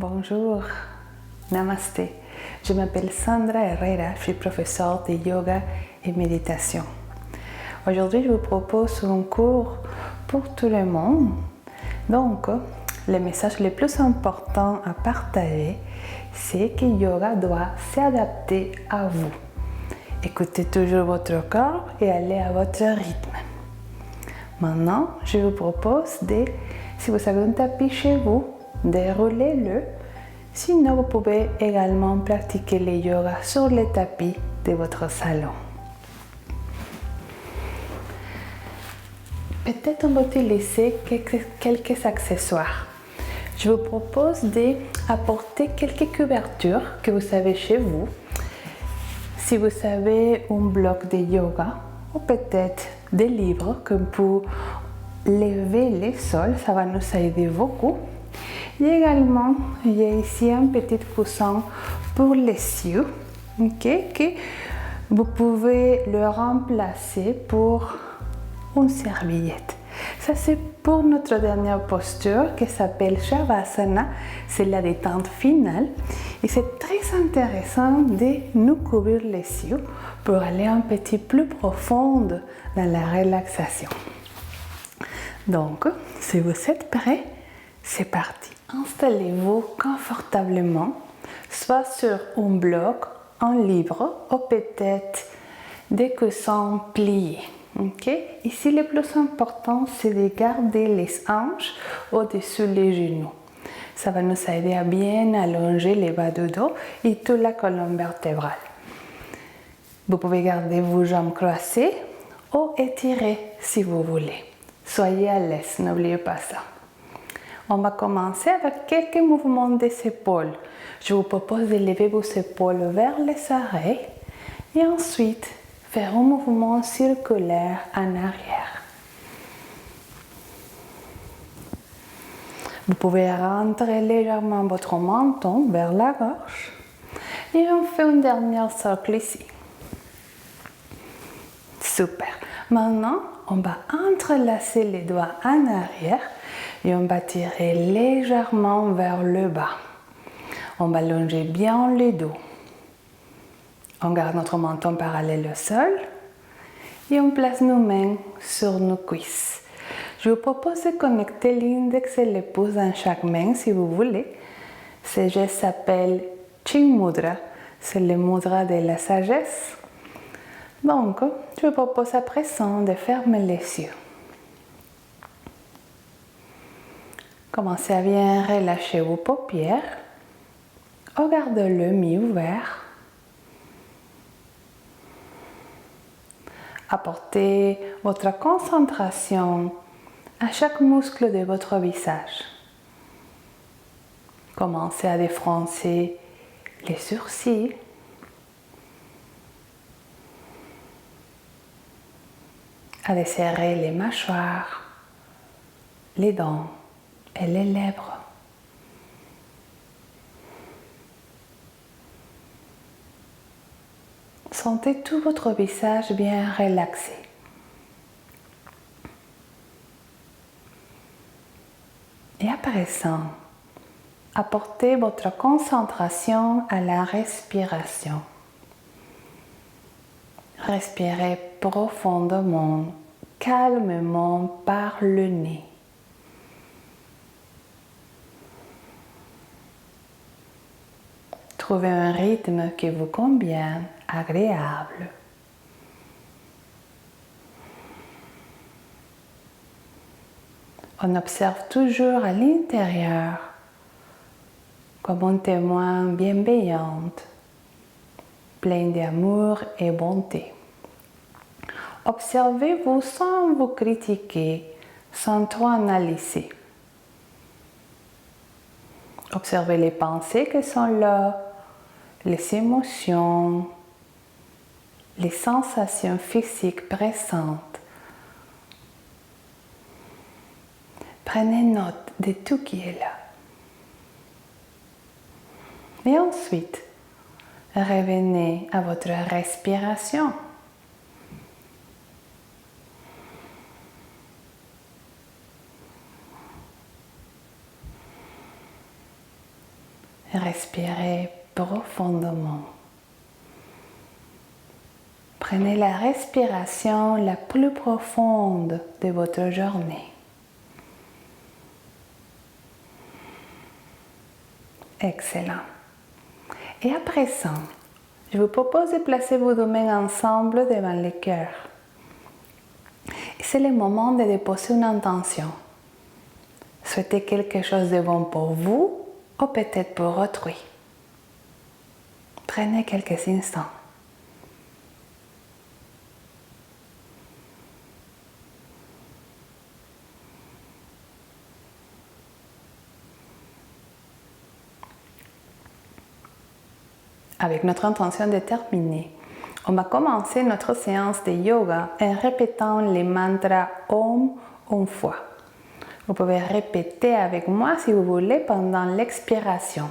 Bonjour, Namaste. Je m'appelle Sandra Herrera, je suis professeure de yoga et méditation. Aujourd'hui, je vous propose un cours pour tout le monde. Donc, le message le plus important à partager, c'est que le yoga doit s'adapter à vous. Écoutez toujours votre corps et allez à votre rythme. Maintenant, je vous propose si vous avez un tapis chez vous, déroulez-le. Sinon, vous pouvez également pratiquer le yoga sur le tapis de votre salon. Peut-être on va utiliser quelques accessoires. Je vous propose d'apporter quelques couvertures que vous avez chez vous. Si vous avez un bloc de yoga ou peut-être des livres comme pour lever le sol, ça va nous aider beaucoup. Et également, il y a ici un petit coussin pour les yeux, que vous pouvez le remplacer pour une serviette. Ça, c'est pour notre dernière posture qui s'appelle Shavasana. C'est la détente finale. Et c'est très intéressant de nous couvrir les yeux pour aller un petit plus profond dans la relaxation. Donc, si vous êtes prêts, c'est parti. Installez-vous confortablement, soit sur un bloc, un livre ou peut-être des coussins pliés. Ici, le plus important, c'est de garder les hanches au-dessus des genoux. Ça va nous aider à bien allonger les bas du dos et toute la colonne vertébrale. Vous pouvez garder vos jambes croisées ou étirer si vous voulez. Soyez à l'aise, n'oubliez pas ça. On va commencer avec quelques mouvements des épaules. Je vous propose de lever vos épaules vers les oreilles et ensuite faire un mouvement circulaire en arrière. Vous pouvez rentrer légèrement votre menton vers la gorge et on fait un dernier cercle ici. Super. Maintenant, on va entrelacer les doigts en arrière et on va tirer légèrement vers le bas. On va allonger bien le dos. On garde notre menton parallèle au sol et on place nos mains sur nos cuisses. Je vous propose de connecter l'index et le pouce dans chaque main si vous voulez. Ce geste s'appelle Chin Mudra, c'est le mudra de la sagesse. Donc, je vous propose à présent de fermer les yeux. Commencez à bien relâcher vos paupières. Regardez-le mi-ouvert. Apportez votre concentration à chaque muscle de votre visage. Commencez à défroncer les sourcils. À desserrer les mâchoires, les dents et les lèvres. Sentez tout votre visage bien relaxé. Et à présent, apportez votre concentration à la respiration. Respirez profondément, calmement par le nez. Trouvez un rythme qui vous convient, agréable. On observe toujours à l'intérieur comme un témoin bienveillant, plein d'amour et bonté. Observez-vous sans vous critiquer, sans trop analyser. Observez les pensées qui sont là, les émotions, les sensations physiques présentes. Prenez note de tout qui est là. Et ensuite, revenez à votre respiration. Respirez profondément. Prenez la respiration la plus profonde de votre journée. Excellent. Et à présent, je vous propose de placer vos deux mains ensemble devant le cœur. C'est le moment de déposer une intention. Souhaitez quelque chose de bon pour vous ou peut-être pour autrui. Prenez quelques instants. Avec notre intention déterminée, on va commencer notre séance de yoga en répétant les mantras Om une fois. Vous pouvez répéter avec moi si vous voulez pendant l'expiration.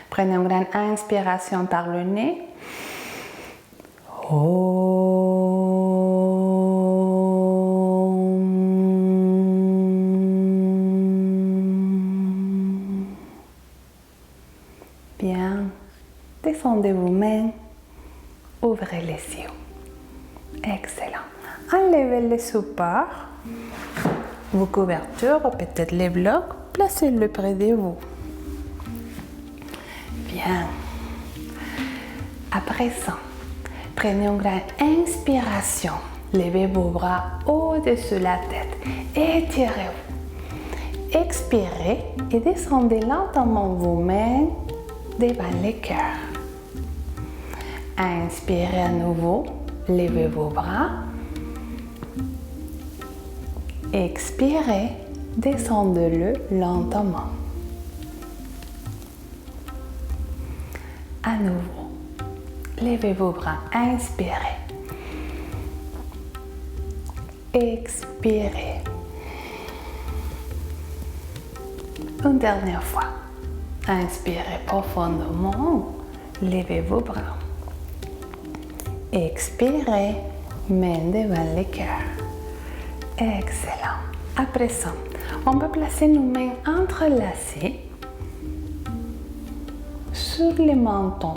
Prenez une grande inspiration par le nez. Bien. Descendez vos mains. Ouvrez les yeux. Excellent. Enlevez les supports. Vos couvertures, peut-être les blocs, placez-le près de vous. Bien. À présent, prenez une grande inspiration. Levez vos bras au-dessus de la tête. Étirez-vous. Expirez et descendez lentement vos mains devant le cœur. Inspirez à nouveau. Levez vos bras. Expirez, descendez-le lentement. À nouveau, levez vos bras, inspirez. Expirez. Une dernière fois. Inspirez profondément, levez vos bras. Expirez, main devant le cœur. Excellent. À présent, on va placer nos mains entrelacées sur le menton.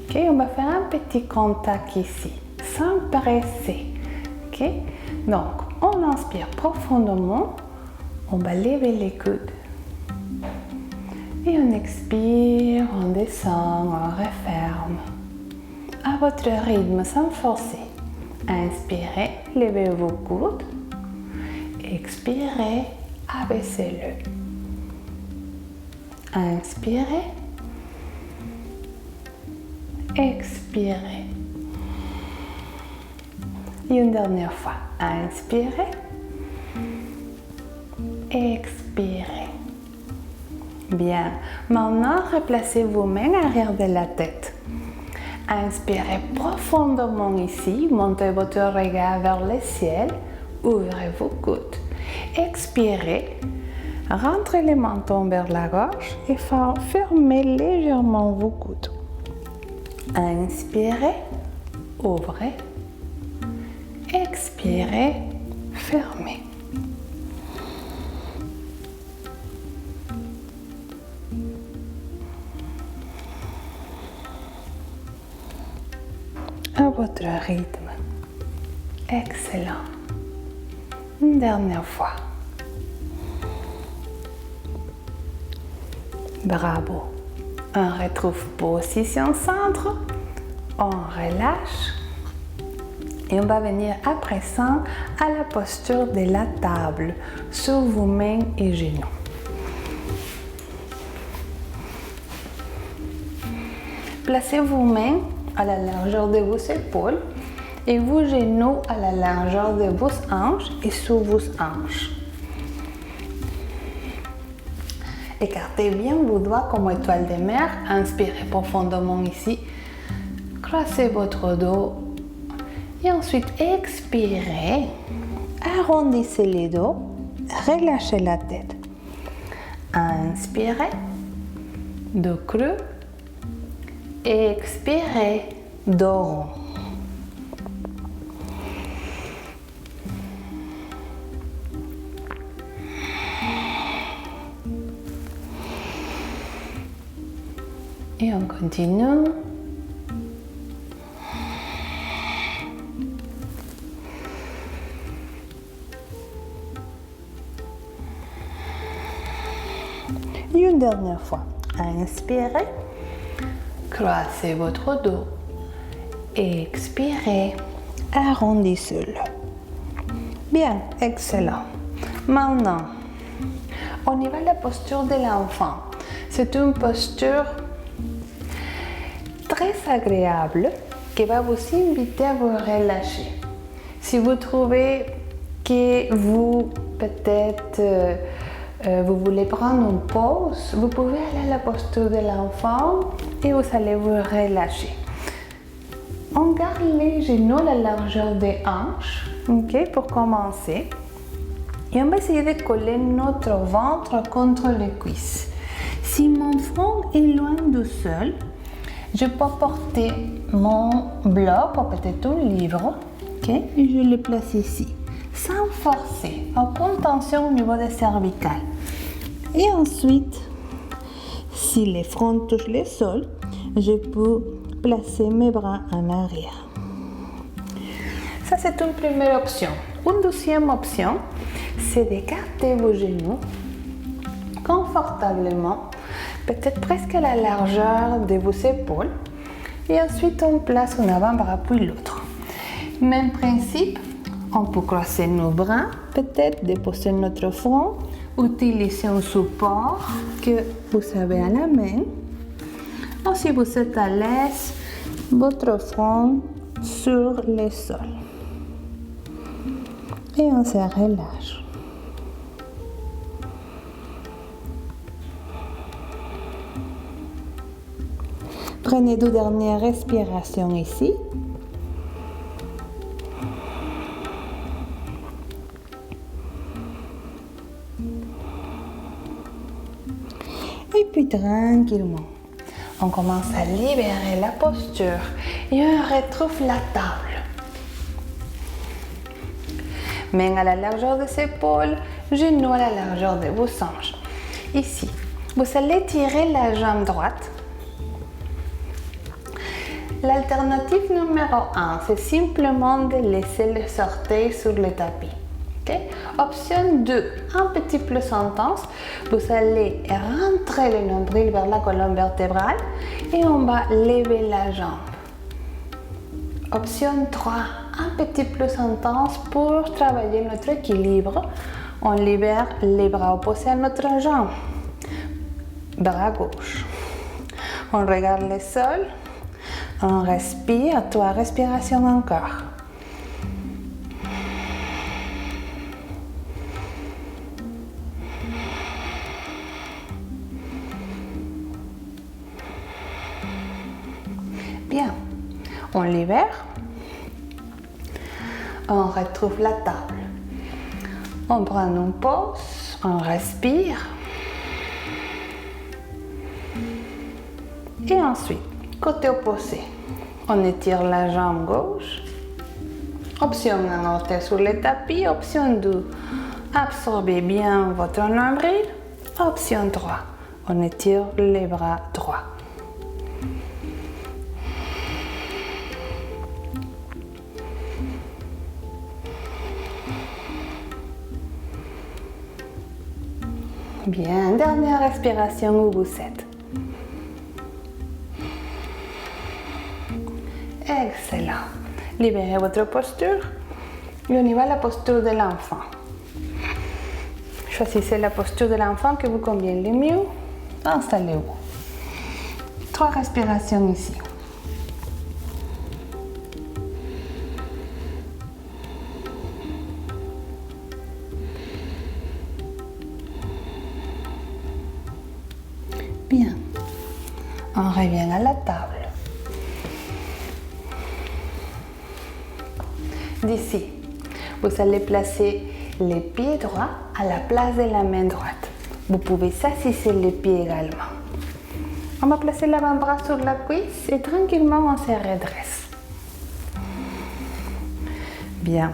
Okay? On va faire un petit contact ici, sans presser. Okay? Donc, on inspire profondément, on va lever les coudes. Et on expire, on descend, on referme. À votre rythme, sans forcer. Inspirez, levez vos coudes. Expirez, abaissez-le. Inspirez. Expirez. Et une dernière fois. Inspirez. Expirez. Bien. Maintenant, replacez vos mains arrière de la tête. Inspirez profondément ici. Montez votre regard vers le ciel. Ouvrez vos coudes. Expirez. Rentrez le menton vers la gorge et fermez légèrement vos coudes. Inspirez. Ouvrez. Expirez. Fermez. À votre rythme. Excellent. Une dernière fois. Bravo. On retrouve position centre. On relâche. Et on va venir à présent à la posture de la table sur vos mains et genoux. Placez vos mains à la largeur de vos épaules et vos genoux à la largeur de vos hanches et sous vos hanches. Écartez bien vos doigts comme étoile de mer. Inspirez profondément ici. Croisez votre dos. Et ensuite, expirez. Arrondissez les dos. Relâchez la tête. Inspirez. Dos creux. Expirez. Dos rond. Et on continue. Et une dernière fois. Inspirez. Croisez votre dos. Expirez. Arrondissez-le. Bien, excellent. Maintenant, on y va à la posture de l'enfant. C'est une posture très agréable qui va vous inviter à vous relâcher. Si vous trouvez que vous, peut-être, vous voulez prendre une pause, vous pouvez aller à la posture de l'enfant et vous allez vous relâcher. On garde les genoux à la largeur des hanches, ok, pour commencer. Et on va essayer de coller notre ventre contre les cuisses. Si mon front est loin du sol, je peux porter mon bloc ou peut-être un livre, ok, et je le place ici, sans forcer, aucune tension au niveau des cervicales. Et ensuite, si le front touche le sol, je peux placer mes bras en arrière. Ça, c'est une première option. Une deuxième option, c'est d'écarter vos genoux confortablement, peut-être presque à la largeur de vos épaules. Et ensuite, on place un avant-bras puis l'autre. Même principe, on peut croiser nos bras, peut-être déposer notre front, utiliser un support que vous avez à la main. Ou si vous êtes à l'aise, votre front sur le sol. Et on se relâche. Prenez deux dernières respirations ici. Et puis tranquillement, on commence à libérer la posture et on retrouve la table. Main à la largeur des épaules, genoux à la largeur de vos hanches. Ici, vous allez tirer la jambe droite. L'alternative numéro 1, c'est simplement de laisser les orteils sur le tapis. Okay? Option 2, un petit plus intense, vous allez rentrer le nombril vers la colonne vertébrale et on va lever la jambe. Option 3, un petit plus intense pour travailler notre équilibre. On libère les bras opposés à notre jambe. Bras gauche. On regarde le sol. On respire, 3 respirations encore. Bien, on libère. On retrouve la table. On prend une pause, on respire. Et ensuite, côté opposé, on étire la jambe gauche. Option 1, orteil sur le tapis. Option 2, absorbez bien votre nombril. Option 3, on étire les bras droits. Bien, dernière respiration où vous êtes. Excellent. Libérez votre posture et on y va à la posture de l'enfant. Choisissez la posture de l'enfant qui vous convient le mieux. Installez-vous. 3 respirations ici. Bien. On revient à la table. D'ici, vous allez placer les pieds droits à la place de la main droite. Vous pouvez s'assiser les pieds également. On va placer l'avant-bras sur la cuisse et tranquillement on se redresse. Bien.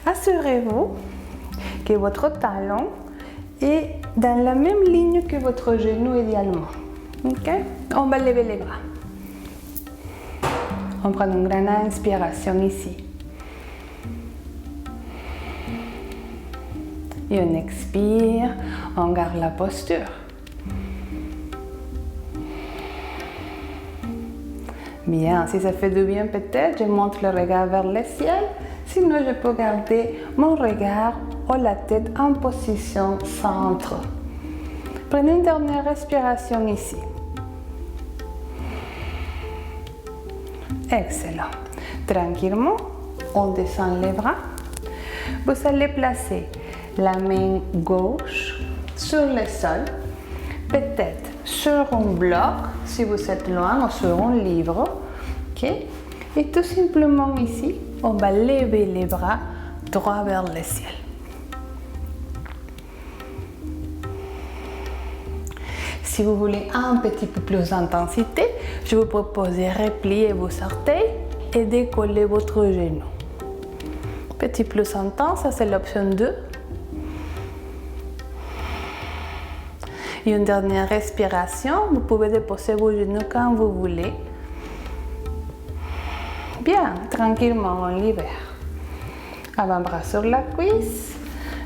Assurez-vous que votre talon est dans la même ligne que votre genou idéalement. Ok? On va lever les bras. On prend une grande inspiration ici. Et on expire, on garde la posture. Bien, si ça fait du bien peut-être, je monte le regard vers le ciel. Sinon, je peux garder mon regard ou la tête en position centre. Prenez une dernière respiration ici. Excellent. Tranquillement, on descend les bras. Vous allez placer la main gauche sur le sol, peut-être sur un bloc si vous êtes loin ou sur un livre. Okay? Et tout simplement ici, on va lever les bras droit vers le ciel. Si vous voulez un petit peu plus d'intensité, je vous propose de replier vos orteils et décoller votre genou. Petit plus intense, ça c'est l'option 2. Et une dernière respiration, vous pouvez déposer vos genoux quand vous voulez. Bien, tranquillement, on libère. Avant-bras sur la cuisse,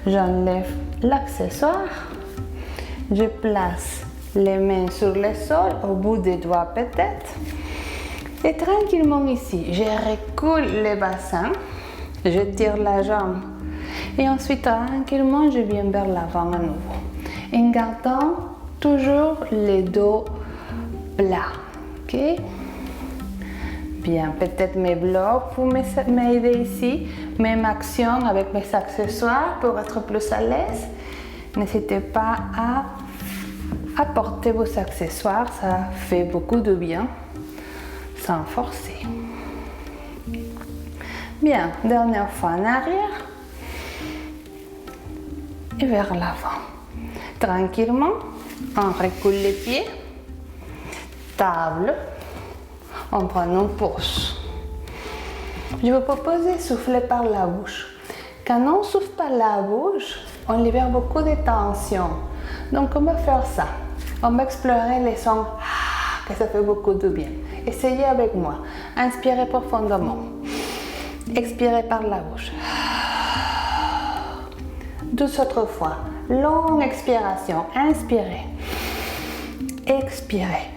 j'enlève l'accessoire, je place les mains sur le sol, au bout des doigts peut-être. Et tranquillement ici, je recule le bassin, je tire la jambe. Et ensuite, tranquillement, je viens vers l'avant à nouveau. En gardant toujours les dos plats. Ok? Bien, peut-être mes blocs pour m'aider ici. Même action avec mes accessoires pour être plus à l'aise. N'hésitez pas à apporter vos accessoires, ça fait beaucoup de bien, sans forcer. Bien, dernière fois en arrière et vers l'avant. Tranquillement, on recule les pieds, table, on prend une pause. Je vous propose de souffler par la bouche. Quand on souffle par la bouche, on libère beaucoup de tension. Donc on va faire ça. On va explorer les sons que ça fait beaucoup de bien. Essayez avec moi. Inspirez profondément. Expirez par la bouche. 12 autres fois. Longue expiration. Inspirez. Expirez.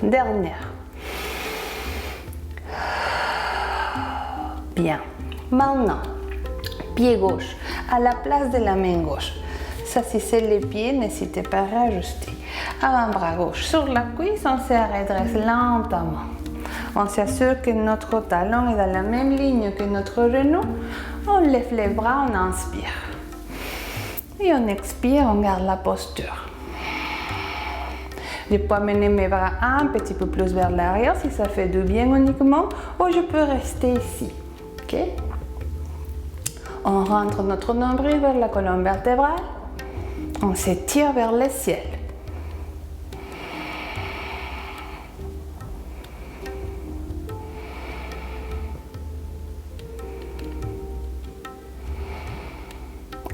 Dernière. Bien. Maintenant, pied gauche à la place de la main gauche. S'assisez les pieds, n'hésitez pas à rajuster. Avant-bras gauche sur la cuisse, on se redresse lentement. On s'assure que notre talon est dans la même ligne que notre genou. On lève les bras, on inspire. Et on expire, on garde la posture. Je peux amener mes bras un petit peu plus vers l'arrière si ça fait du bien uniquement, ou je peux rester ici. Ok? On rentre notre nombril vers la colonne vertébrale. On s'étire vers le ciel.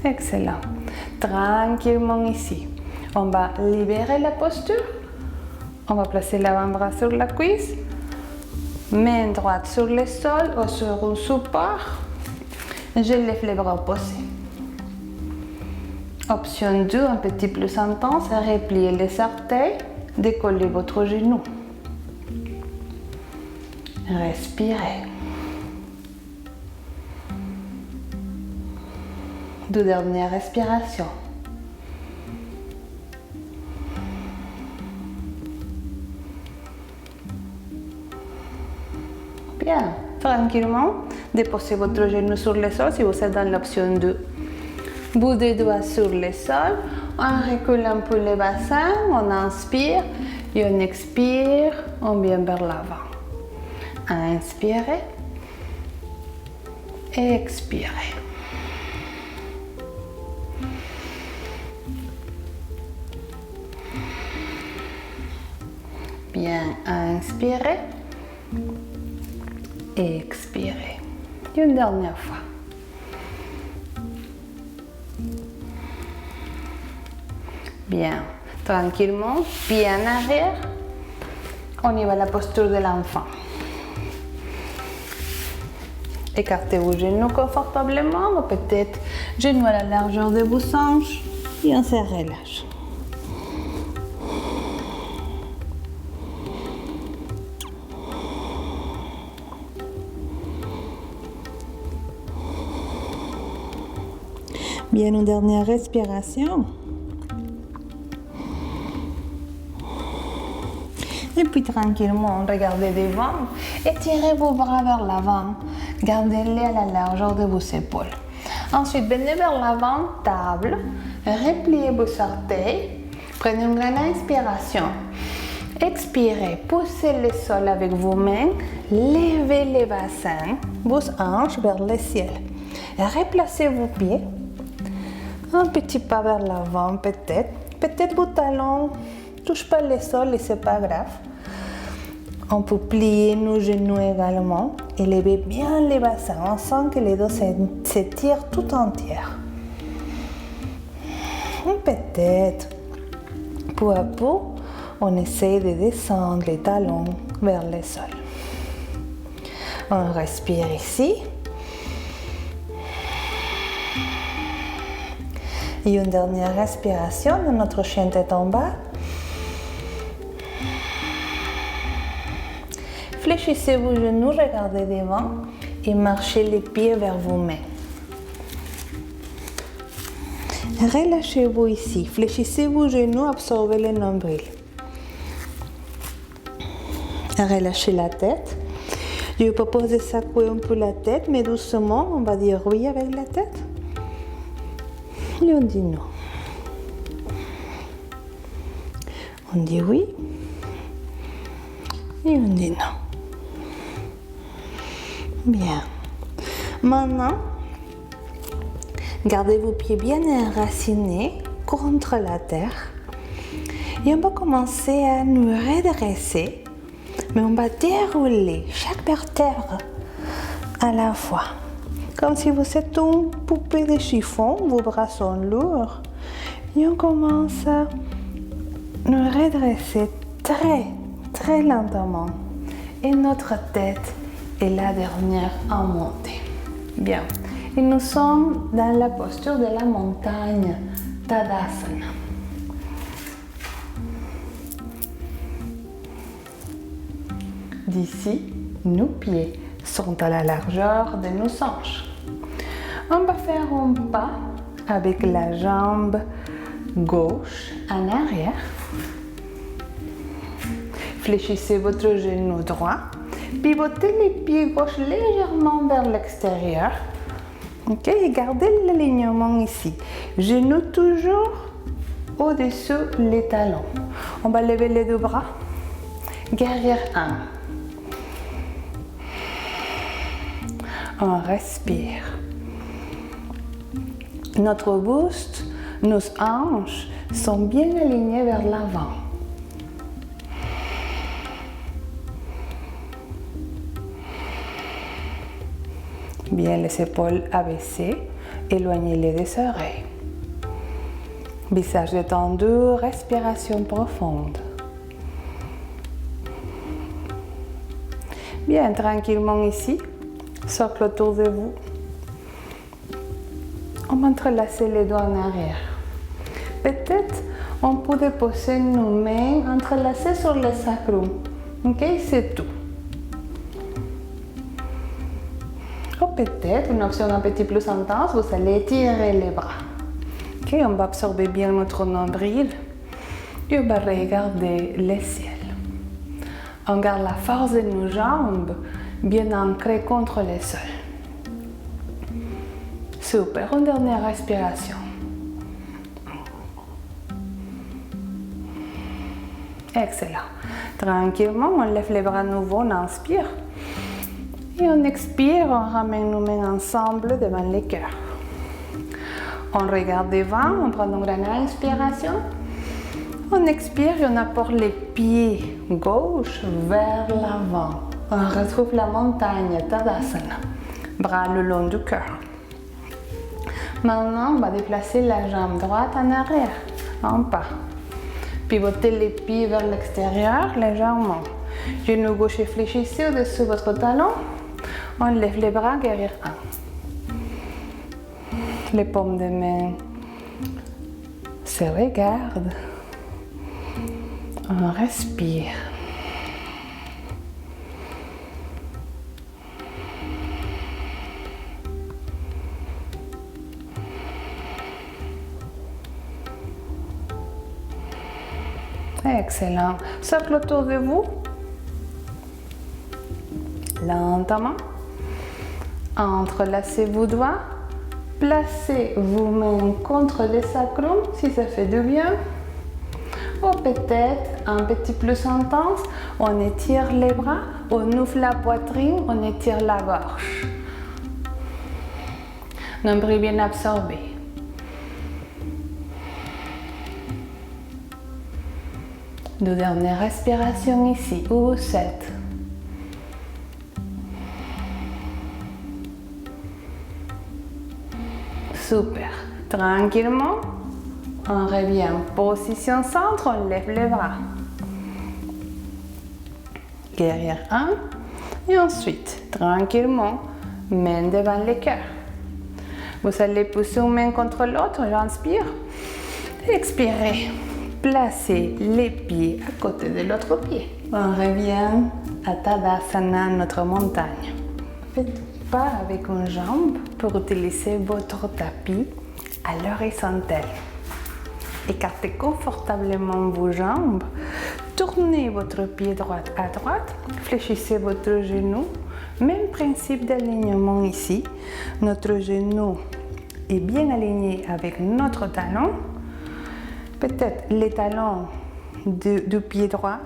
Excellent. Tranquillement ici. On va libérer la posture. On va placer l'avant-bras sur la cuisse. Main droite sur le sol ou sur un support. Je lève les bras opposés. Option 2, un petit plus intense, repliez les orteils, décollez votre genou. Respirez. 2 dernières respirations. Bien, tranquillement, déposez votre genou sur le sol si vous êtes dans l'option 2. Bout des doigts sur le sol, on recule un peu le bassin, on inspire et on expire, on vient vers l'avant. Inspirez et expirez. Bien, inspirez et expirez. Une dernière fois. Bien, Tranquillement, pied en arrière. On y va à la posture de l'enfant. Écartez vos genoux confortablement, ou peut-être genoux à la largeur de vos hanches et on se relâche. Bien, une dernière respiration. Et puis tranquillement, regardez devant, étirez vos bras vers l'avant. Gardez-les à la largeur de vos épaules. Ensuite, venez vers l'avant, table. Repliez vos orteils. Prenez une grande inspiration. Expirez, poussez le sol avec vos mains. Levez les bassins, vos hanches vers le ciel. Replacez vos pieds. Un petit pas vers l'avant peut-être. Peut-être vos talons ne touchent pas le sol et ce n'est pas grave. On peut plier nos genoux également et lever bien les bassins. On sent que les dos s'étirent tout entière. Peut-être, peu à peu, on essaie de descendre les talons vers le sol. On respire ici. Et une dernière respiration dans notre chien tête en bas. Fléchissez vos genoux, regardez devant et marchez les pieds vers vos mains. Relâchez-vous ici, fléchissez vos genoux, absorbez le nombril. Relâchez la tête. Je vous propose de secouer un peu la tête, mais doucement, on va dire oui avec la tête. Et on dit non. On dit oui. Et on dit non. Bien. Maintenant, gardez vos pieds bien enracinés contre la terre. Et on va commencer à nous redresser. Mais on va dérouler chaque vertèbre à la fois. Comme si vous êtes une poupée de chiffon, vos bras sont lourds. Et on commence à nous redresser très lentement. Et notre tête est la dernière à monter. Bien. Et nous sommes dans la posture de la montagne, Tadasana. D'ici, nos pieds sont à la largeur de nos hanches. On va faire un pas avec la jambe gauche en arrière. Fléchissez votre genou droit. Pivotez les pieds gauche légèrement vers l'extérieur. Ok, et gardez l'alignement ici. Genou toujours au-dessus les talons. On va lever les deux bras. Guerrière 1. On respire. Notre buste, nos hanches sont bien alignées vers l'avant. Bien les épaules abaissées, éloignez-les des oreilles. Visage détendu, respiration profonde. Bien, tranquillement ici, socle autour de vous. On va entrelacer les doigts en arrière. Peut-être on peut déposer nos mains entrelacées sur le sacrum. Ok, c'est tout. Ou peut-être, une option un petit plus intense, vous allez étirer les bras. Ok, on va absorber bien notre nombril et on va regarder le ciel. On garde la force de nos jambes bien ancrées contre le sol. Super, une dernière respiration. Excellent. Tranquillement, on lève les bras à nouveau, on inspire. Et on expire, on ramène nos mains ensemble devant le cœur. On regarde devant, on prend une grande inspiration. On expire et on apporte les pieds gauche vers l'avant. On retrouve la montagne, Tadasana. Bras le long du cœur. Maintenant, on va déplacer la jambe droite en arrière, un pas. Pivotez les pieds vers l'extérieur légèrement. Genou gauche fléchissez au-dessus de votre talon. On lève les bras, guerrier 1. Les paumes de main se regardent. On respire. Excellent. Socle autour de vous. Lentement. Entrelacez vos doigts. Placez vos mains contre le sacrum si ça fait du bien. Ou peut-être un petit plus intense, on étire les bras, on ouvre la poitrine, on étire la gorge. Nombril bien absorbé. Deux dernières respirations ici, où vous êtes. Super. Tranquillement, on revient. Position centre, on lève les bras. Guerrier 1. Et ensuite, tranquillement, main devant le cœur. Vous allez pousser une main contre l'autre, j'inspire. Expirez. Placez les pieds à côté de l'autre pied. On revient à Tadasana, notre montagne. Faites pas avec une jambe pour utiliser votre tapis à l'horizontale. Écartez confortablement vos jambes. Tournez votre pied droit à droite. Fléchissez votre genou. Même principe d'alignement ici. Notre genou est bien aligné avec notre talon. Peut-être les talons du pied droit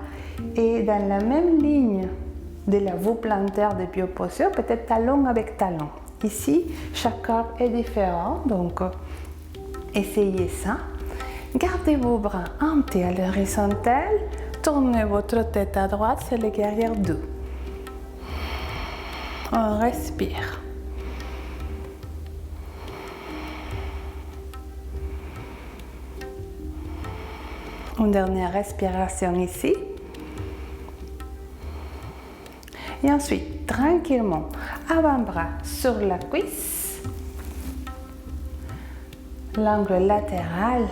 est dans la même ligne de la voûte plantaire des pieds opposés, peut-être talon avec talon. Ici, chaque corps est différent, donc essayez ça. Gardez vos bras un petit à l'horizontale, tournez votre tête à droite, c'est le guerrier 2. On respire. Une dernière respiration ici. Et ensuite, tranquillement, avant-bras sur la cuisse. L'angle latéral.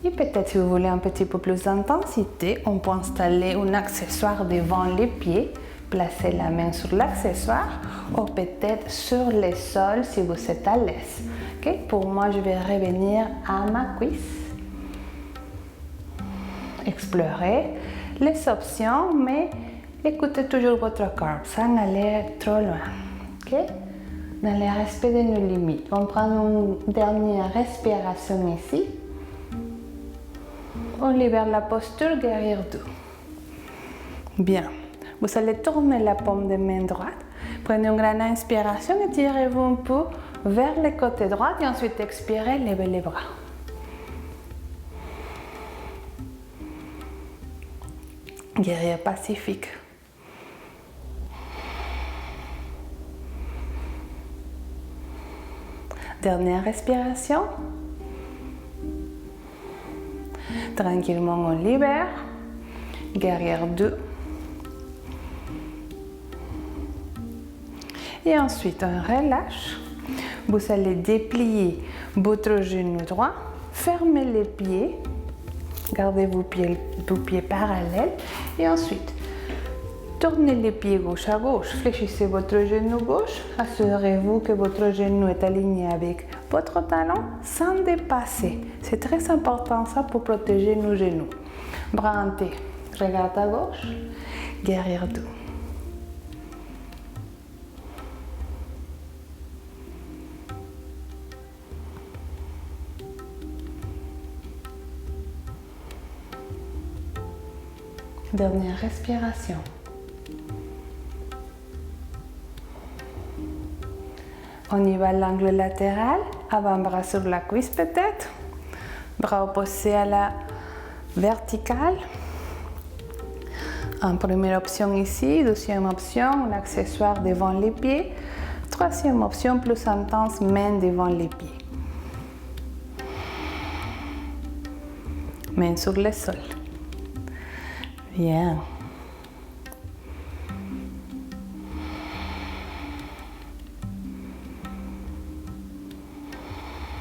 Et peut-être si vous voulez un petit peu plus d'intensité, on peut installer un accessoire devant les pieds. Placez la main sur l'accessoire ou peut-être sur le sol si vous êtes à l'aise. Okay? Pour moi, je vais revenir à ma cuisse. Explorez les options, mais écoutez toujours votre corps sans aller trop loin. Okay? Dans le respect de nos limites. On prend une dernière respiration ici. On libère la posture, guerrier 2. Bien. Vous allez tourner la paume de main droite. Prenez une grande inspiration et tirez-vous un peu vers le côté droit et ensuite expirez, levez les bras. Guerrier pacifique. Dernière respiration. Tranquillement, on libère. Guerrier 2. Et ensuite, on relâche. Vous allez déplier votre genou droit. Fermez les pieds. Gardez vos pieds parallèles. Et ensuite, tournez les pieds gauche à gauche. Fléchissez votre genou gauche. Assurez-vous que votre genou est aligné avec votre talon sans dépasser. C'est très important ça pour protéger nos genoux. Bras hantés. Regarde à gauche. Guerrier 2. Dernière respiration. On y va à l'angle latéral, avant-bras sur la cuisse peut-être, bras opposés à la verticale. En première option ici, deuxième option, un accessoire devant les pieds. Troisième option, plus intense, main devant les pieds. Mains sur le sol. Bien.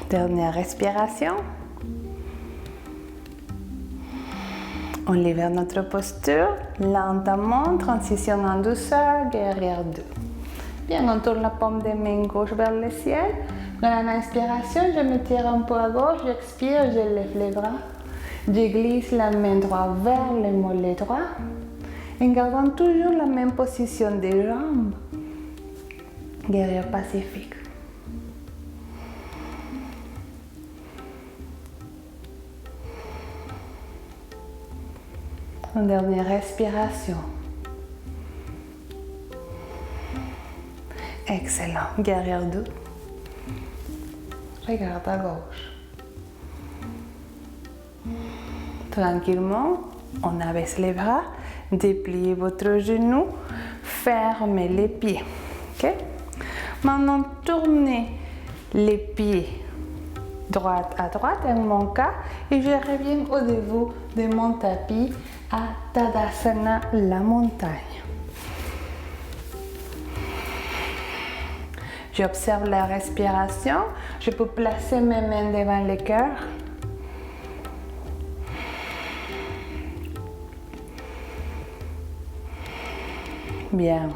Dernière respiration. On libère notre posture, lentement, transition en douceur, guerrière 2. Bien, on tourne la paume des mains gauche vers le ciel. Dans l'inspiration, je me tire un peu à gauche, j'expire, je lève les bras. Je glisse la main droite vers le mollet droit. En gardant toujours la même position des jambes. Guerrière pacifique. Une dernière respiration. Excellent. Guerrière 2. Regarde à gauche. Tranquillement, on abaisse les bras, dépliez votre genou, fermez les pieds. Okay? Maintenant, tournez les pieds droite à droite, en mon cas, et je reviens au début de mon tapis à Tadasana, la montagne. J'observe la respiration. Je peux placer mes mains devant le cœur. Bien.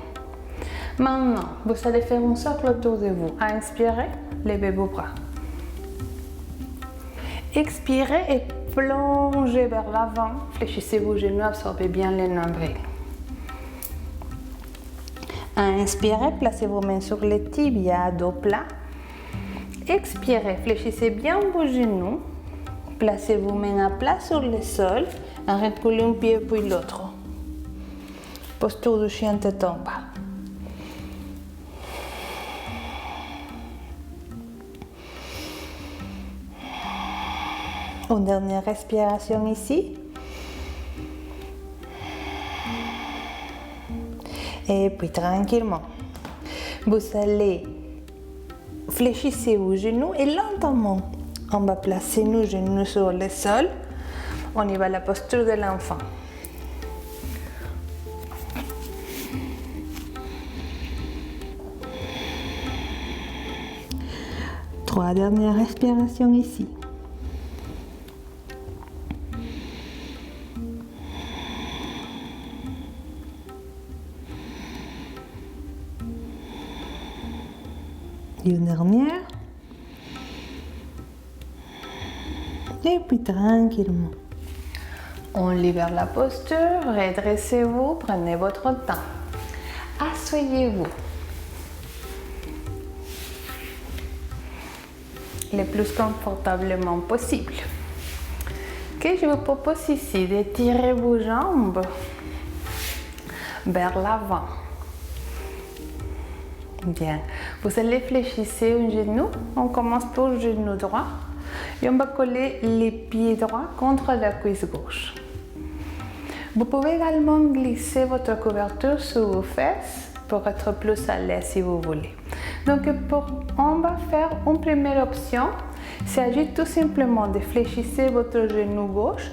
Maintenant, vous allez faire un cercle autour de vous. Inspirez, levez vos bras. Expirez et plongez vers l'avant. Fléchissez vos genoux, absorbez bien le nombril. Inspirez, placez vos mains sur les tibias, dos plat. Expirez, fléchissez bien vos genoux. Placez vos mains à plat sur le sol. Reculez un pied puis l'autre. Posture du chien tête en bas. Une dernière respiration ici. Et puis tranquillement, vous allez fléchir vos genoux et lentement, on va placer nos genoux sur le sol. On y va à la posture de l'enfant. Trois dernières respirations ici. Une dernière. Et puis tranquillement. On libère la posture, redressez-vous, prenez votre temps. Asseyez-vous. Le plus confortablement possible. Ok, je vous propose ici d'étirer vos jambes vers l'avant. Bien, vous allez fléchir un genou. On commence pour le genou droit et on va coller les pieds droits contre la cuisse gauche. Vous pouvez également glisser votre couverture sur vos fesses pour être plus à l'aise si vous voulez. Donc, on va faire une première option. Il s'agit tout simplement de fléchir votre genou gauche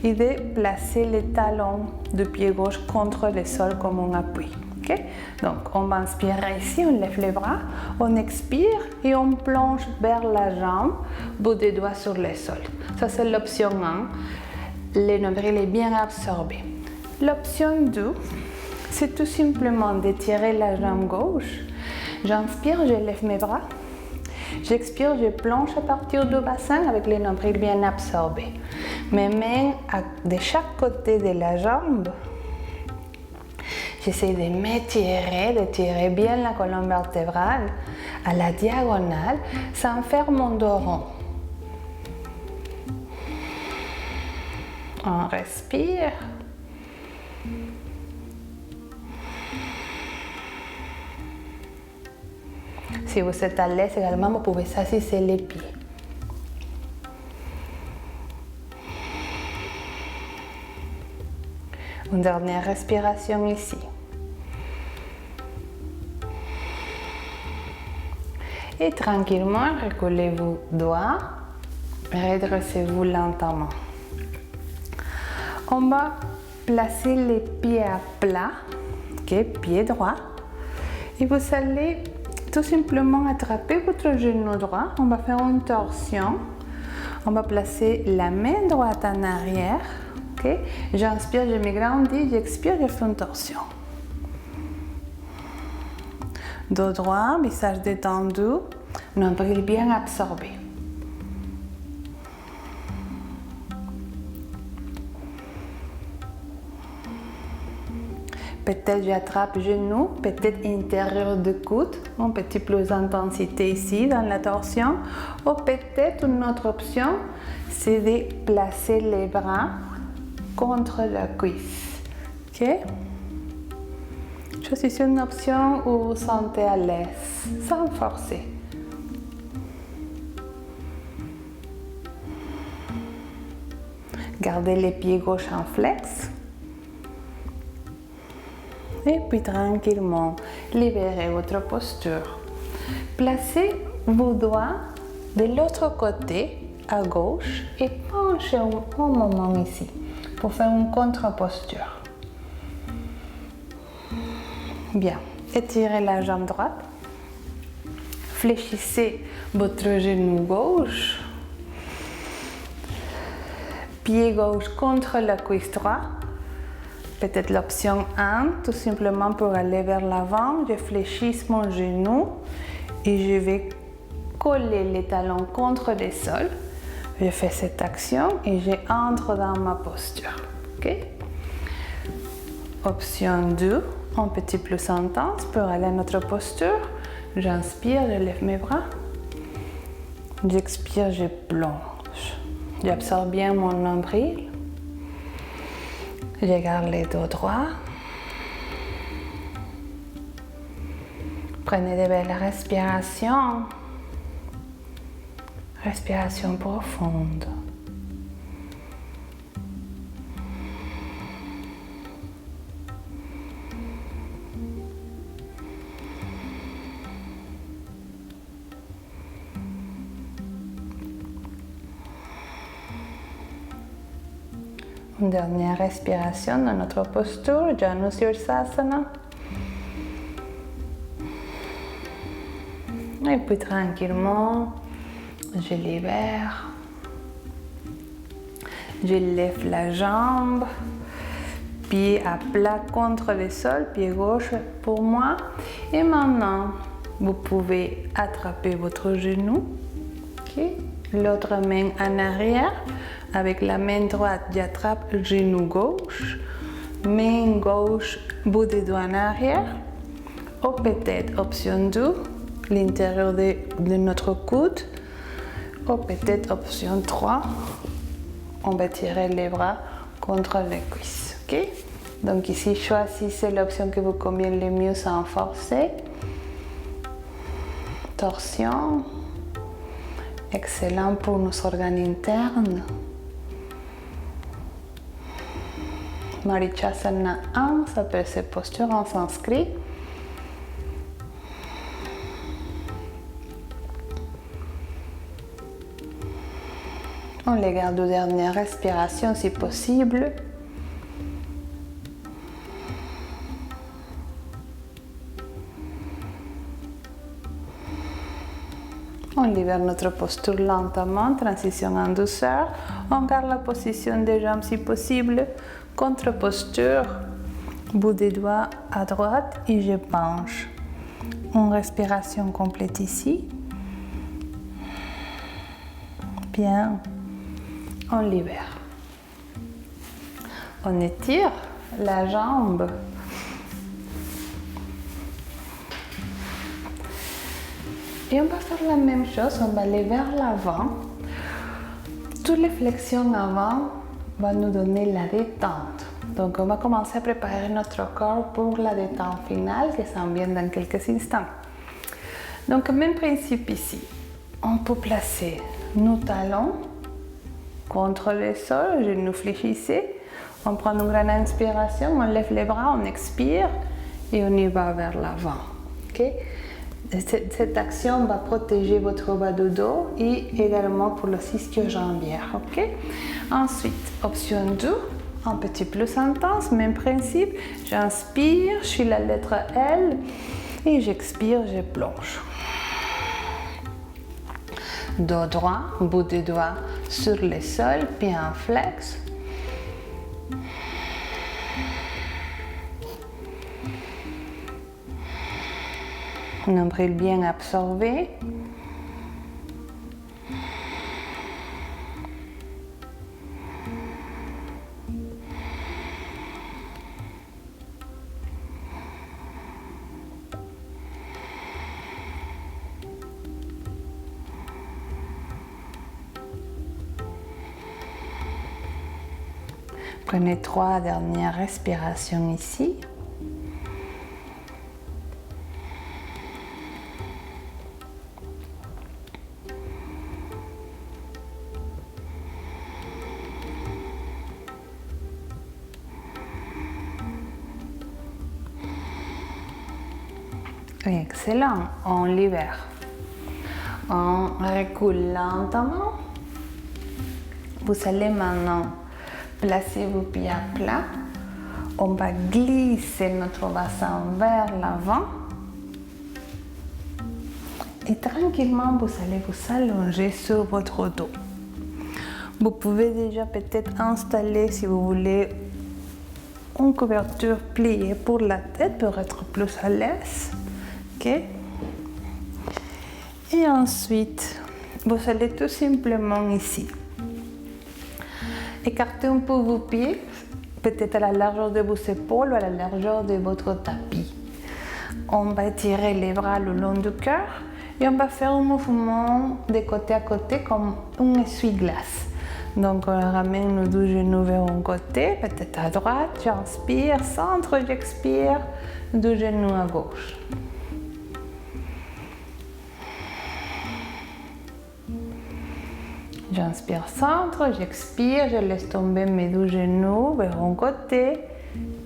et de placer les talons du pied gauche contre le sol comme un appui. Okay? Donc, on va inspirer ici, on lève les bras, on expire et on plonge vers la jambe, bout des doigts sur le sol. Ça, c'est l'option 1. Le nombril est bien absorbé. L'option 2, c'est tout simplement d'étirer la jambe gauche. J'inspire, je lève mes bras. J'expire, je plonge à partir du bassin avec le nombril bien absorbé. Mes mains de chaque côté de la jambe. J'essaie de m'étirer, de tirer bien la colonne vertébrale à la diagonale sans faire mon dos rond. On respire. Si vous êtes à l'aise également, vous pouvez s'asseoir les pieds. Une dernière respiration ici. Et tranquillement, reculez vos doigts, redressez-vous lentement. On va placer les pieds à plat, okay, pied droit. Et vous allez tout simplement attraper votre genou droit. On va faire une torsion. On va placer la main droite en arrière. Okay. J'inspire, je m'agrandis, j'expire, je fais une torsion. Dos droit, visage détendu, nombril bien absorbé. Peut-être j'attrape genou, peut-être intérieur du coude, un petit plus d'intensité ici dans la torsion. Ou peut-être une autre option, c'est de placer les bras contre la cuisse. Okay? Choisissez une option où vous vous sentez à l'aise, sans forcer. Gardez les pieds gauche en flex. Et puis tranquillement, libérez votre posture. Placez vos doigts de l'autre côté, à gauche, et penchez un moment ici, pour faire une contre-posture. Bien, étirez la jambe droite. Fléchissez votre genou gauche. Pied gauche contre la cuisse droite. Peut-être l'option 1, tout simplement pour aller vers l'avant. Je fléchis mon genou et je vais coller les talons contre le sol. Je fais cette action et j'entre dans ma posture. Okay? Option 2, un petit plus intense pour aller à notre posture. J'inspire, je lève mes bras. J'expire, je plonge. J'absorbe bien mon nombril. Je garde les dos droits. Prenez de belles respirations. Respiration profonde. Une dernière respiration dans notre posture, Janu Sirsasana. Et puis tranquillement, je libère. Je lève la jambe, pied à plat contre le sol, pied gauche pour moi. Et maintenant, vous pouvez attraper votre genou, okay. L'autre main en arrière. Avec la main droite, j'attrape le genou gauche, main gauche, bout des doigts en arrière. Ou peut-être option 2, l'intérieur de notre coude. Ou peut-être option 3, on va tirer les bras contre les cuisses. Okay? Donc ici, choisissez l'option qui vous convient le mieux sans forcer. Torsion. Excellent pour nos organes internes. Marichasana 1 s'appelle cette posture en sanskrit. On les garde aux dernières respirations si possible. On libère notre posture lentement, transition en douceur. On garde la position des jambes si possible. Contre-posture, bout des doigts à droite et je penche. Une respiration complète ici. Bien. On libère. On étire la jambe. Et on va faire la même chose, on va aller vers l'avant. Toutes les flexions avant vont nous donner la détente. Donc on va commencer à préparer notre corps pour la détente finale qui s'en vient dans quelques instants. Donc même principe ici. On peut placer nos talons contre le sol, genoux fléchissés. On prend une grande inspiration, on lève les bras, on expire et on y va vers l'avant. Okay? Cette action va protéger votre bas de dos et également pour le ischio-jambière. Okay? Ensuite, option 2, un petit plus intense, même principe. J'inspire, je suis la lettre L et j'expire, je plonge. Dos droit, bout des doigts sur le sol, pied en flex. Nombril bien absorbé. Prenez 3 dernières respirations ici. Excellent, on libère. On recule lentement. Vous allez maintenant placer vos pieds à plat. On va glisser notre bassin vers l'avant. Et tranquillement, vous allez vous allonger sur votre dos. Vous pouvez déjà peut-être installer, si vous voulez, une couverture pliée pour la tête pour être plus à l'aise. Okay. Et ensuite, vous allez tout simplement ici écarter un peu vos pieds, peut-être à la largeur de vos épaules ou à la largeur de votre tapis. On va étirer les bras le long du cœur et on va faire un mouvement de côté à côté comme un essuie-glace. Donc on ramène nos deux genoux vers un côté, peut-être à droite, j'inspire, centre, j'expire, deux genoux à gauche. J'inspire centre, j'expire, je laisse tomber mes deux genoux vers un côté,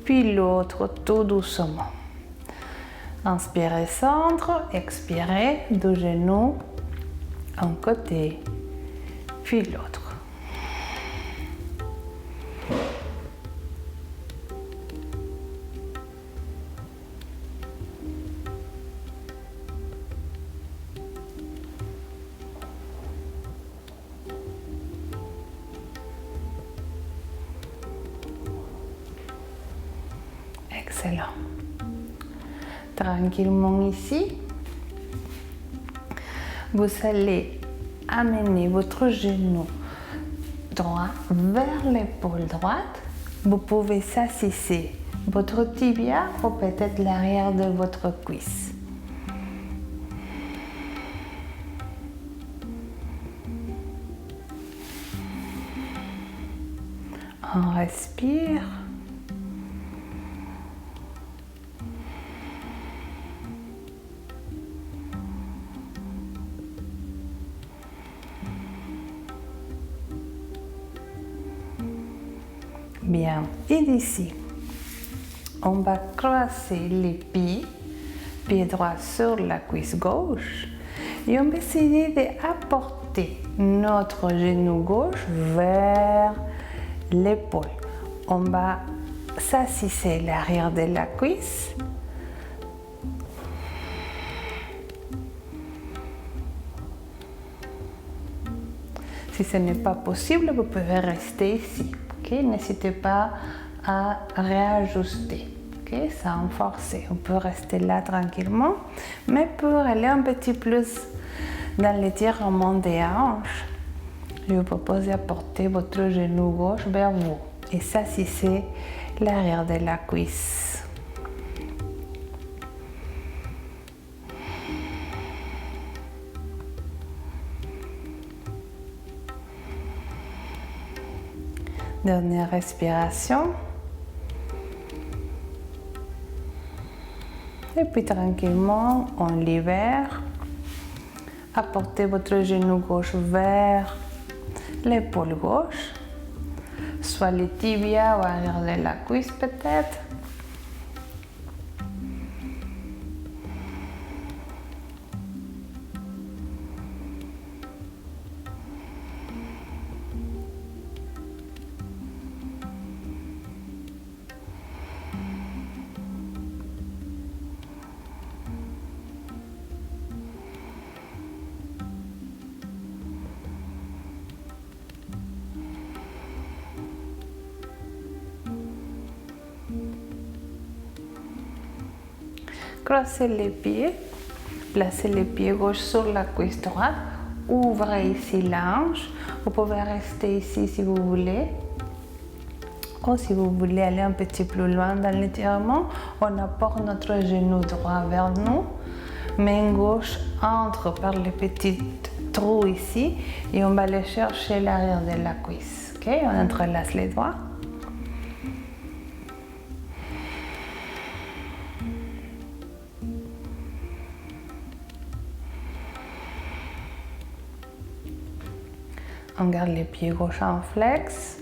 puis l'autre tout doucement. Inspirez centre, expirez, deux genoux, un côté, puis l'autre. Excellent. Tranquillement ici, vous allez amener votre genou droit vers l'épaule droite. Vous pouvez s'assisser votre tibia ou peut-être l'arrière de votre cuisse. On respire. Bien, et d'ici, on va croiser les pieds, pied droit sur la cuisse gauche, et on va essayer d'apporter notre genou gauche vers l'épaule. On va s'assisser l'arrière de la cuisse. Si ce n'est pas possible, vous pouvez rester ici. Okay? N'hésitez pas à réajuster, okay? Sans forcer. On peut rester là tranquillement, mais pour aller un petit plus dans l'étirement des hanches, je vous propose d'apporter votre genou gauche vers vous et s'assisser l'arrière de la cuisse. Dernière respiration. Et puis tranquillement, on libère. Apportez votre genou gauche vers l'épaule gauche, soit les tibias ou arrière de la cuisse peut-être. Croisez les pieds, placez les pieds gauche sur la cuisse droite, ouvrez ici l'ange. Vous pouvez rester ici si vous voulez. Ou si vous voulez aller un petit peu plus loin dans l'étirement, on apporte notre genou droit vers nous. Main gauche entre par les petits trous ici et on va aller chercher l'arrière de la cuisse. Ok, on entrelace les doigts. On garde les pieds gauche en flex.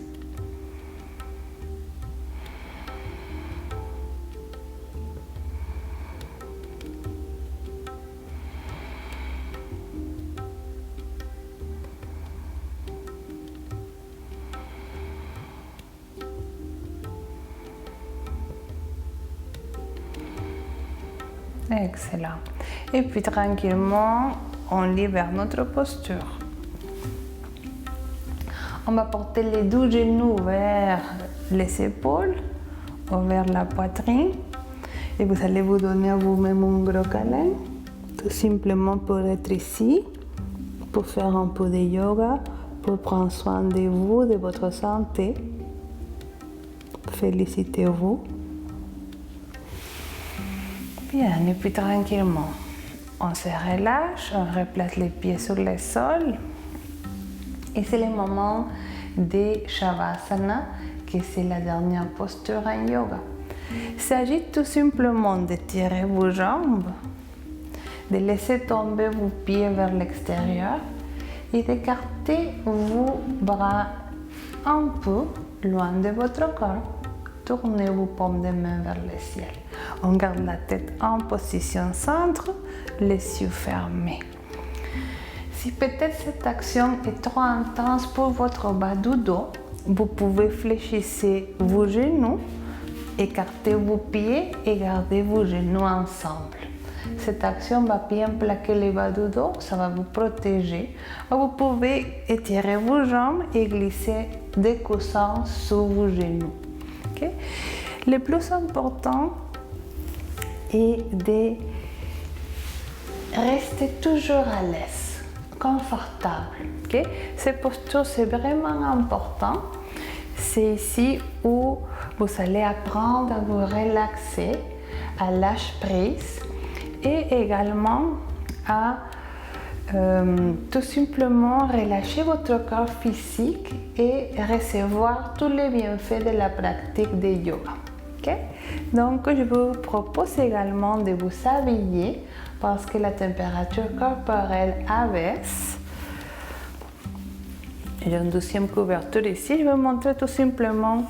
Excellent. Et puis tranquillement, on libère notre posture. On va porter les deux genoux vers les épaules ou vers la poitrine. Et vous allez vous donner à vous-même un gros câlin. Tout simplement pour être ici, pour faire un peu de yoga, pour prendre soin de vous, de votre santé. Félicitez-vous. Bien, et puis tranquillement, on se relâche, on replace les pieds sur le sol. Et c'est le moment de Shavasana, que c'est la dernière posture en yoga. Il s'agit tout simplement de tirer vos jambes, de laisser tomber vos pieds vers l'extérieur et d'écarter vos bras un peu loin de votre corps. Tournez vos paumes de main vers le ciel. On garde la tête en position centre, les yeux fermés. Si peut-être cette action est trop intense pour votre bas du dos, vous pouvez fléchir vos genoux, écarter vos pieds et garder vos genoux ensemble. Cette action va bien plaquer le bas du dos, ça va vous protéger. Vous pouvez étirer vos jambes et glisser des coussins sous vos genoux. Okay? Le plus important est de rester toujours à l'aise, confortable. Okay? Cette posture, c'est vraiment important. C'est ici où vous allez apprendre à vous relaxer, à lâcher prise et également à tout simplement relâcher votre corps physique et recevoir tous les bienfaits de la pratique de yoga. Okay? Donc, je vous propose également de vous habiller parce que la température corporelle abaisse. J'ai une deuxième couverture ici. Je vais vous montrer tout simplement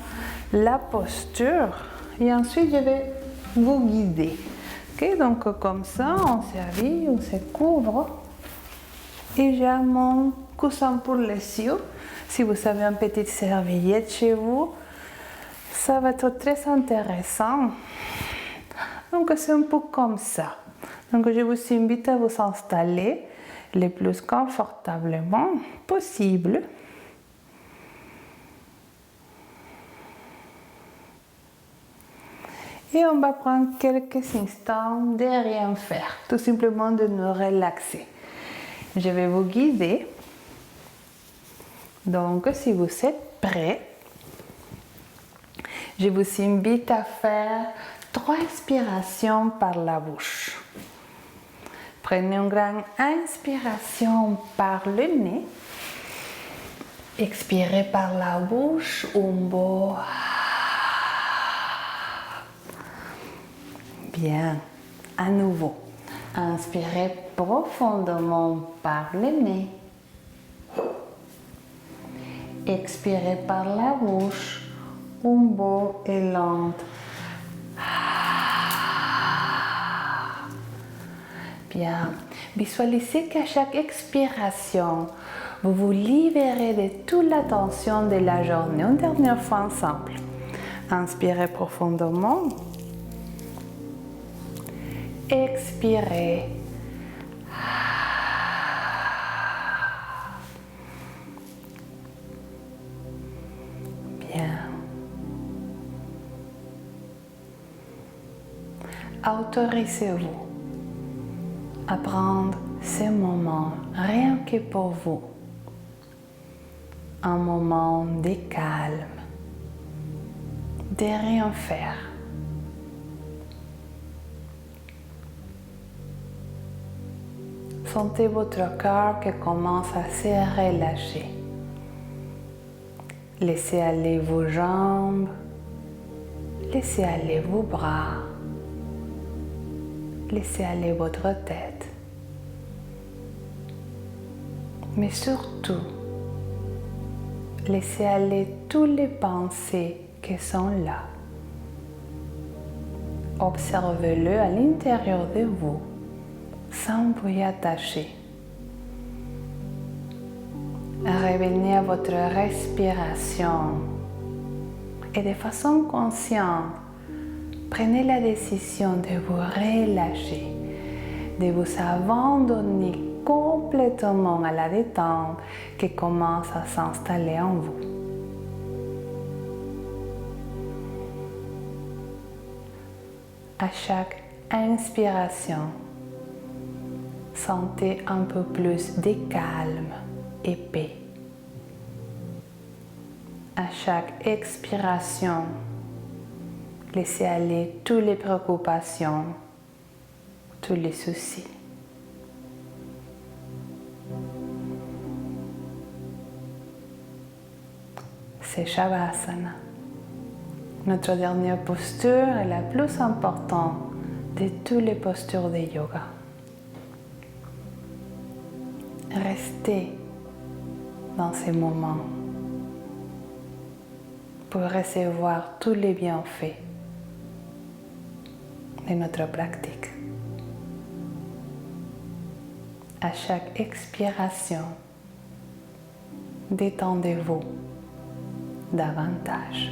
la posture et ensuite je vais vous guider. Okay? Donc, comme ça, on s'habille, on se couvre. Et j'ai mon coussin pour les yeux. Si vous avez une petite serviette chez vous, ça va être très intéressant. Donc c'est un peu comme ça. Donc je vous invite à vous installer le plus confortablement possible. Et on va prendre quelques instants de rien faire, tout simplement de nous relaxer. Je vais vous guider. Donc, si vous êtes prêts, je vous invite à faire 3 inspirations par la bouche. Prenez une grande inspiration par le nez. Expirez par la bouche, un beau. Bien, à nouveau. Inspirez profondément par le nez. Expirez par la bouche, un beau et lent. Bien. Visualisez qu'à chaque expiration, vous vous libérez de toute la tension de la journée. Une dernière fois ensemble. Inspirez profondément. Expirez. Bien. autorisez-vous à prendre ces moments rien que pour vous. Un moment de calme, de rien faire. Sentez votre corps qui commence à se relâcher. Laissez aller vos jambes, laissez aller vos bras, laissez aller votre tête. Mais surtout, laissez aller toutes les pensées qui sont là. Observez-le à l'intérieur de vous, sans vous y attacher. Revenez à votre respiration et de façon consciente, prenez la décision de vous relâcher, de vous abandonner complètement à la détente qui commence à s'installer en vous. À chaque inspiration, sentez un peu plus de calme et paix. À chaque expiration, laissez aller toutes les préoccupations, tous les soucis. C'est Shavasana. Notre dernière posture est la plus importante de toutes les postures de yoga. Restez dans ces moments pour recevoir tous les bienfaits de notre pratique. À chaque expiration, détendez-vous davantage.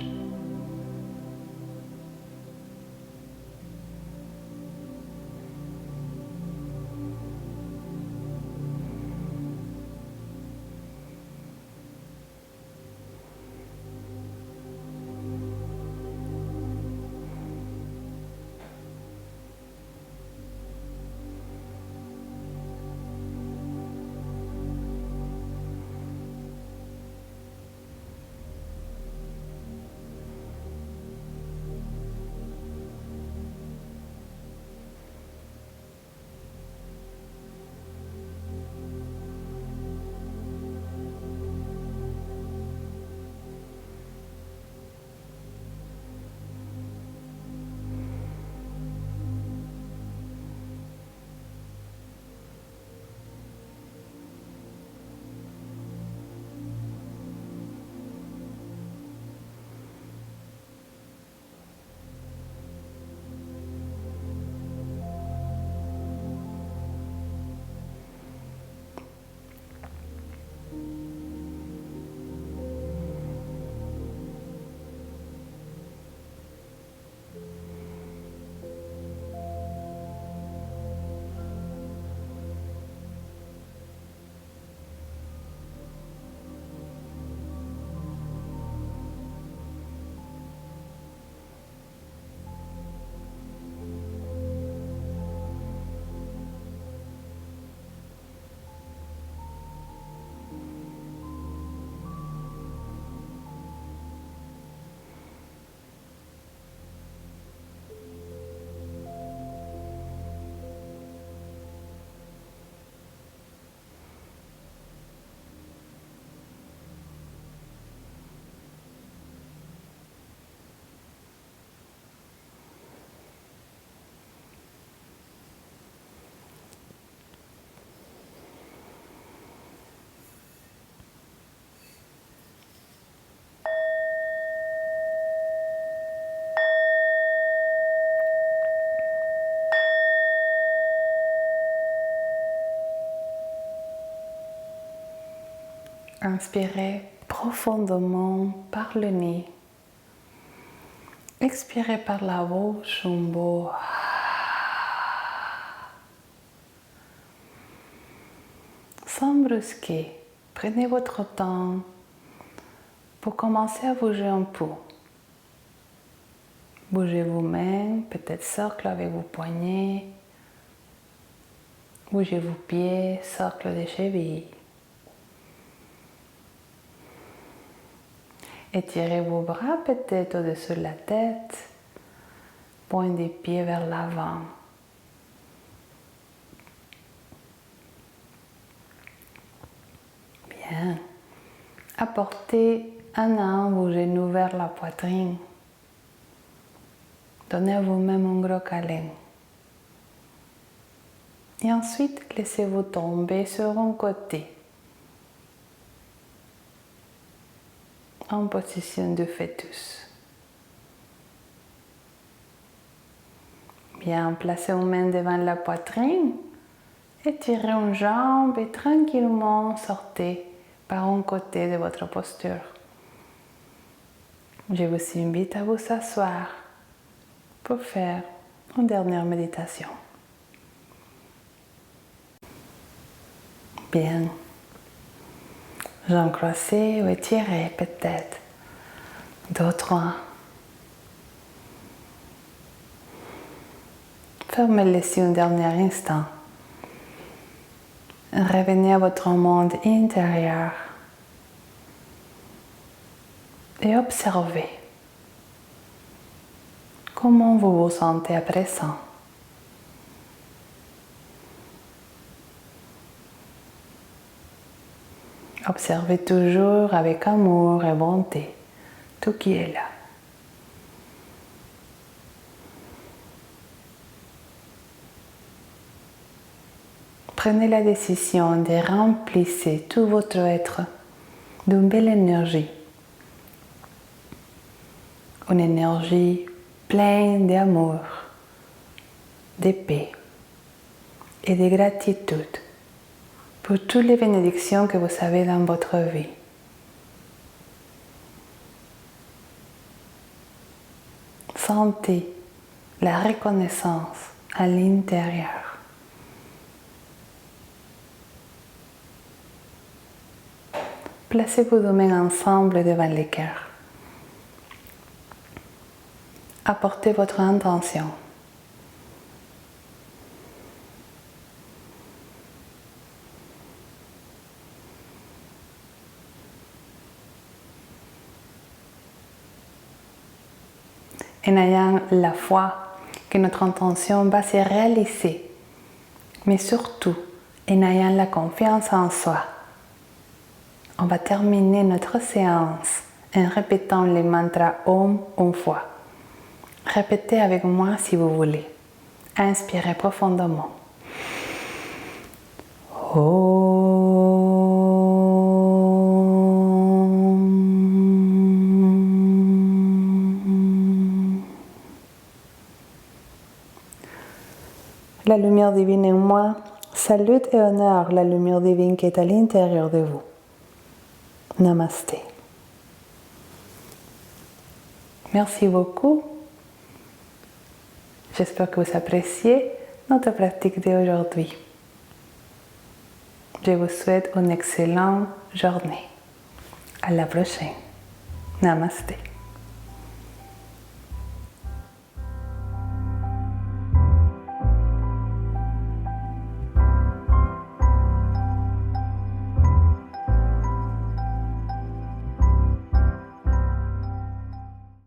Inspirez profondément par le nez. Expirez par la bouche un beau. Sans brusquer, prenez votre temps pour commencer à bouger un peu. Bougez vos mains, peut-être cercle avec vos poignets. Bougez vos pieds, cercle des chevilles. Étirez vos bras peut-être au-dessus de la tête. Pointe des pieds vers l'avant. Bien. Apportez un à un vos genoux vers la poitrine. Donnez à vous-même un gros câlin. Et ensuite, laissez-vous tomber sur un côté. En position de fœtus. Bien, placez vos mains devant la poitrine. Étirez une jambe et tranquillement sortez par un côté de votre posture. Je vous invite à vous asseoir pour faire une dernière méditation. Bien. Jambes croisées ou étirées peut-être. Dos droit. Fermez les yeux un dernier instant. Revenez à votre monde intérieur. Et observez comment vous vous sentez à présent. Observez toujours avec amour et bonté tout qui est là. Prenez la décision de remplir tout votre être d'une belle énergie. Une énergie pleine d'amour, de paix et de gratitude pour toutes les bénédictions que vous avez dans votre vie. Sentez la reconnaissance à l'intérieur. Placez vos deux mains ensemble devant le cœur. Apportez votre intention. En ayant la foi que notre intention va se réaliser, mais surtout en ayant la confiance en soi. On va terminer notre séance en répétant le mantra Om une fois. Répétez avec moi si vous voulez. Inspirez profondément. La lumière divine en moi salute et honore la lumière divine qui est à l'intérieur de vous. Namasté. Merci beaucoup. J'espère que vous appréciez notre pratique d'aujourd'hui. Je vous souhaite une excellente journée. À la prochaine. Namasté.